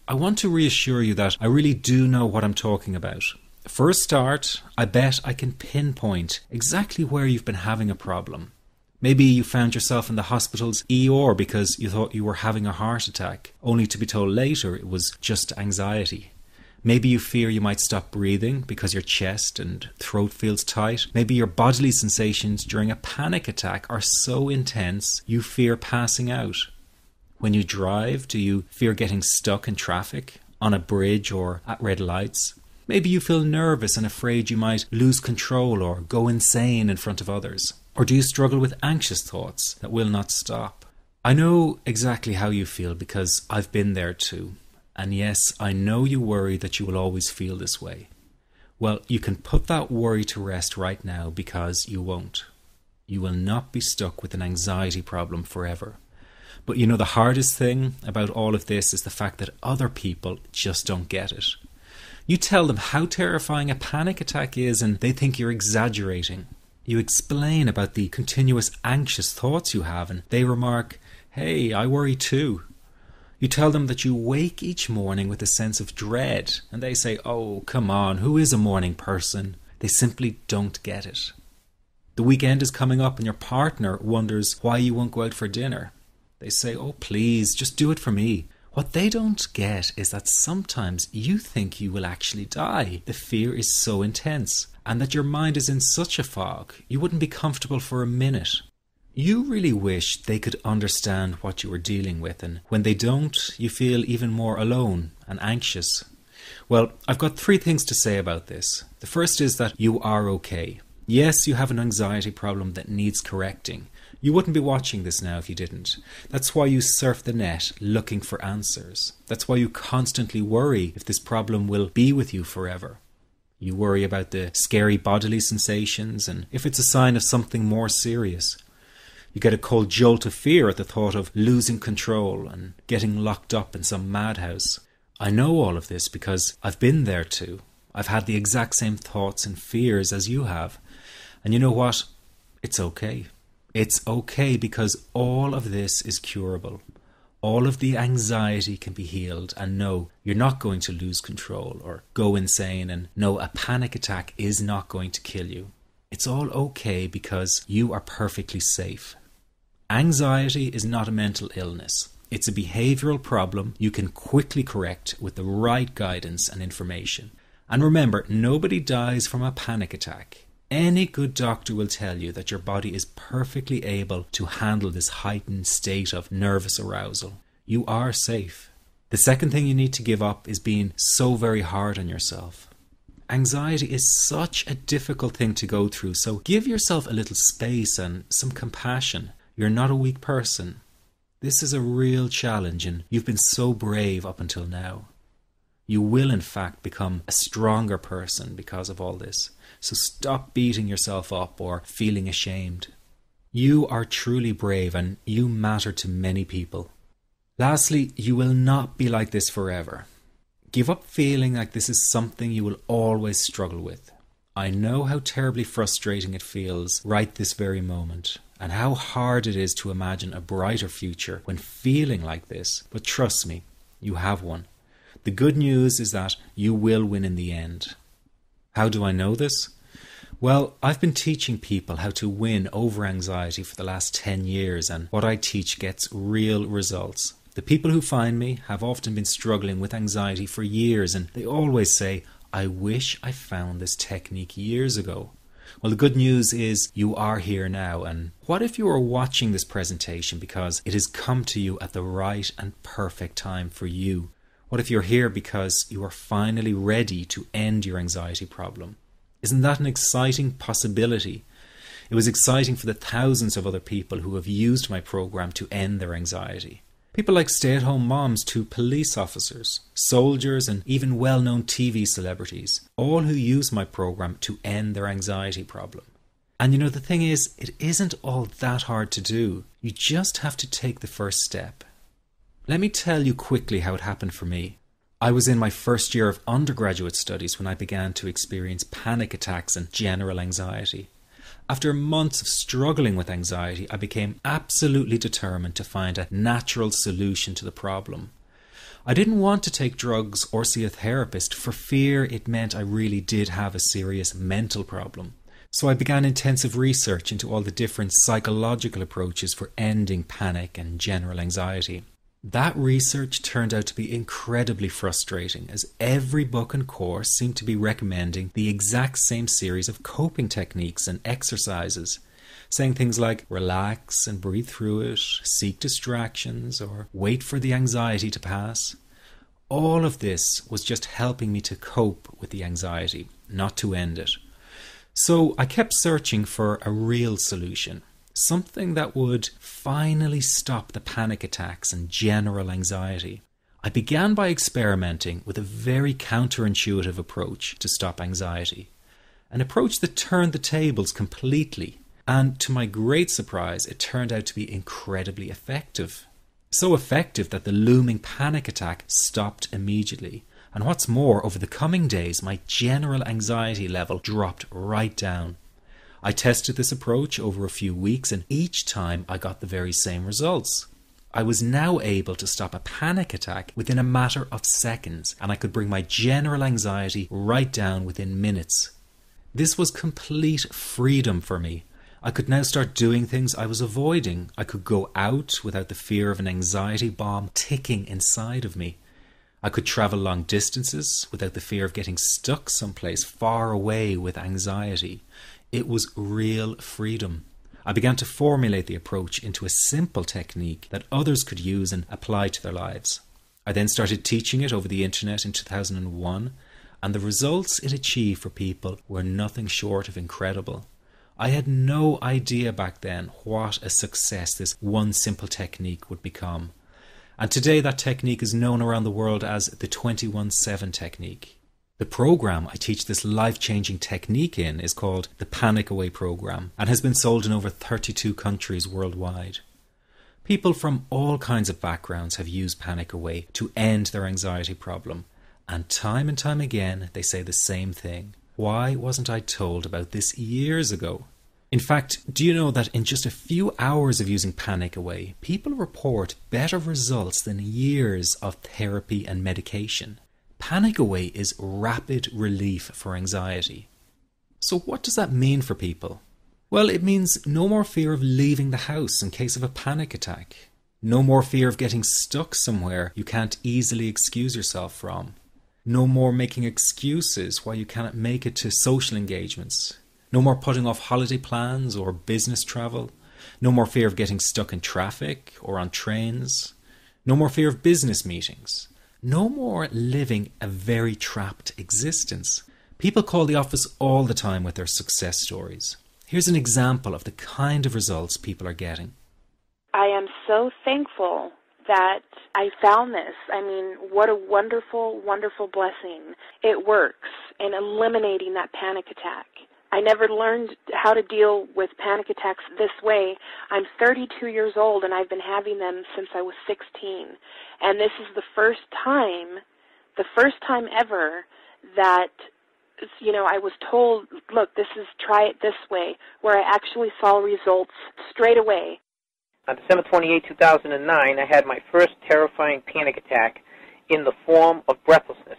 I want to reassure you that I really do know what I'm talking about. For a start, I bet I can pinpoint exactly where you've been having a problem. Maybe you found yourself in the hospital's ER because you thought you were having a heart attack, only to be told later it was just anxiety. Maybe you fear you might stop breathing because your chest and throat feels tight. Maybe your bodily sensations during a panic attack are so intense you fear passing out. When you drive, do you fear getting stuck in traffic, on a bridge or at red lights? Maybe you feel nervous and afraid you might lose control or go insane in front of others. Or do you struggle with anxious thoughts that will not stop? I know exactly how you feel because I've been there too. And yes, I know you worry that you will always feel this way. Well, you can put that worry to rest right now because you won't. You will not be stuck with an anxiety problem forever. But you know, the hardest thing about all of this is the fact that other people just don't get it. You tell them how terrifying a panic attack is and they think you're exaggerating. You explain about the continuous anxious thoughts you have and they remark, "Hey, I worry too." You tell them that you wake each morning with a sense of dread and they say, "Oh, come on, who is a morning person?" They simply don't get it. The weekend is coming up and your partner wonders why you won't go out for dinner. They say, "Oh, please, just do it for me." What they don't get is that sometimes you think you will actually die. The fear is so intense, and that your mind is in such a fog, you wouldn't be comfortable for a minute. You really wish they could understand what you are dealing with, and when they don't, you feel even more alone and anxious. Well, I've got 3 things to say about this. The first is that you are okay. Yes, you have an anxiety problem that needs correcting. You wouldn't be watching this now if you didn't. That's why you surf the net looking for answers. That's why you constantly worry if this problem will be with you forever. You worry about the scary bodily sensations and if it's a sign of something more serious. You get a cold jolt of fear at the thought of losing control and getting locked up in some madhouse. I know all of this because I've been there too. I've had the exact same thoughts and fears as you have. And you know what? It's okay. It's okay because all of this is curable. All of the anxiety can be healed, and no, you're not going to lose control or go insane, and no, a panic attack is not going to kill you. It's all okay because you are perfectly safe. Anxiety is not a mental illness. It's a behavioral problem you can quickly correct with the right guidance and information. And remember, nobody dies from a panic attack. Any good doctor will tell you that your body is perfectly able to handle this heightened state of nervous arousal. You are safe. The second thing you need to give up is being so very hard on yourself. Anxiety is such a difficult thing to go through, so give yourself a little space and some compassion. You're not a weak person. This is a real challenge and you've been so brave up until now. You will in fact become a stronger person because of all this. So stop beating yourself up or feeling ashamed. You are truly brave and you matter to many people. Lastly, you will not be like this forever. Give up feeling like this is something you will always struggle with. I know how terribly frustrating it feels right this very moment, and how hard it is to imagine a brighter future when feeling like this, but trust me, you have one. The good news is that you will win in the end. How do I know this? Well, I've been teaching people how to win over anxiety for the last 10 years, and what I teach gets real results. The people who find me have often been struggling with anxiety for years, and they always say, "I wish I found this technique years ago." Well, the good news is you are here now, and what if you are watching this presentation because it has come to you at the right and perfect time for you? What if you're here because you are finally ready to end your anxiety problem? Isn't that an exciting possibility? It was exciting for the thousands of other people who have used my program to end their anxiety. People like stay-at-home moms to police officers, soldiers, and even well-known TV celebrities, all who use my program to end their anxiety problem. And you know, the thing is, it isn't all that hard to do. You just have to take the first step. Let me tell you quickly how it happened for me. I was in my first year of undergraduate studies when I began to experience panic attacks and general anxiety. After months of struggling with anxiety, I became absolutely determined to find a natural solution to the problem. I didn't want to take drugs or see a therapist for fear it meant I really did have a serious mental problem. So I began intensive research into all the different psychological approaches for ending panic and general anxiety. That research turned out to be incredibly frustrating, as every book and course seemed to be recommending the exact same series of coping techniques and exercises, saying things like relax and breathe through it, seek distractions, or wait for the anxiety to pass. All of this was just helping me to cope with the anxiety, not to end it. So I kept searching for a real solution. Something that would finally stop the panic attacks and general anxiety. I began by experimenting with a very counterintuitive approach to stop anxiety. An approach that turned the tables completely, and to my great surprise, it turned out to be incredibly effective. So effective that the looming panic attack stopped immediately. And what's more, over the coming days, my general anxiety level dropped right down. I tested this approach over a few weeks, and each time I got the very same results. I was now able to stop a panic attack within a matter of seconds, and I could bring my general anxiety right down within minutes. This was complete freedom for me. I could now start doing things I was avoiding. I could go out without the fear of an anxiety bomb ticking inside of me. I could travel long distances without the fear of getting stuck someplace far away with anxiety. It was real freedom. I began to formulate the approach into a simple technique that others could use and apply to their lives. I then started teaching it over the internet in 2001, and the results it achieved for people were nothing short of incredible. I had no idea back then what a success this one simple technique would become. And today that technique is known around the world as the 21-7 technique. The program I teach this life-changing technique in is called the Panic Away program and has been sold in over 32 countries worldwide. People from all kinds of backgrounds have used Panic Away to end their anxiety problem, and time again they say the same thing. Why wasn't I told about this years ago? In fact, do you know that in just a few hours of using Panic Away, people report better results than years of therapy and medication? Panic Away is rapid relief for anxiety. So what does that mean for people? Well, it means no more fear of leaving the house in case of a panic attack. No more fear of getting stuck somewhere you can't easily excuse yourself from. No more making excuses why you cannot make it to social engagements. No more putting off holiday plans or business travel. No more fear of getting stuck in traffic or on trains. No more fear of business meetings. No more living a very trapped existence. People call the office all the time with their success stories. Here's an example of the kind of results people are getting. I am so thankful that I found this. I mean, what a wonderful, wonderful blessing. It works in eliminating that panic attack. I never learned how to deal with panic attacks this way. I'm 32 years old, and I've been having them since I was 16. And this is the first time ever that, I was told, look, try it this way, where I actually saw results straight away. On December 28, 2009, I had my first terrifying panic attack in the form of breathlessness.